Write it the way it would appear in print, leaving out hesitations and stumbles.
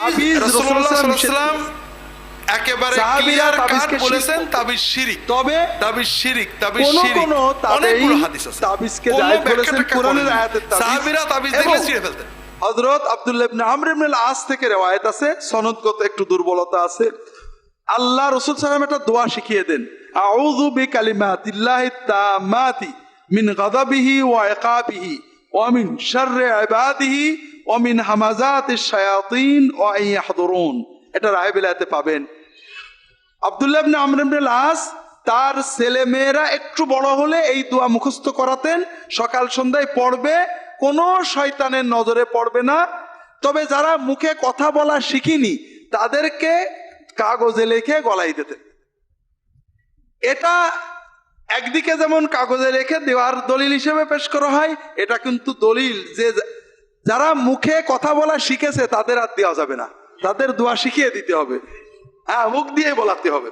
রাসূলুল্লাহ সাল্লাল্লাহু আলাইহি ওয়াসাল্লাম একেবারে ক্লিয়ার কাট বলেছেন তাবিজ শিরক। তবে তাবিজ শিরক, তাবিজ শিরক অনেকগুলো হাদিস আছে। তাবিজকে জায়েজ বলেছেন কোরআনের আয়াতের তাবিজ। সাহাবীরা তাবিজ দেখলে ছিঁড়ে ফেলতেন। হযরত আব্দুল্লাহ ইবনে আমর ইবনে আল-আস থেকে রওয়ায়াত আছে, সনদগত একটু দুর্বলতা আছে। আল্লাহ রাসূল সাল্লাল্লাহু আলাইহি ওয়াসাল্লাম একটা দোয়া শিখিয়ে দেন, আউযু বিকালিমাতিল্লাহিত তাম্মাতি মিন গাযাবিহি ওয়া ইকাবিহি ওয়া মিন শাররি ইবাদিহি ওয়া মিন হামাযাতিশ শায়াতিন ওয়া আন ইয়াহদুরুন। এটা রায়বিলাতে পাবেন। আব্দুল্লাহ ইবনে আমর ইবনে আল-আস তার ছেলে মেয়েরা একটু বড় হলে এই দোয়া মুখস্থ করাতেন, সকাল সন্ধ্যায় পড়বে, কোনো শয়তানের নজরে পড়বে না। তবে যারা মুখে কথা বলা শিখিনি তাদেরকে কাগজে লিখে গলায় দিতেন। এটা একদিকে যেমন কাগজে লিখে দেওয়ার দলিল হিসেবে পেশ করা হয়, এটা কিন্তু দলিল যে যারা মুখে কথা বলা শিখেছে তাদের আর দেওয়া যাবে না, তাদের দোয়া শিখিয়ে দিতে হবে, মুখ দিয়ে বলাতে হবে।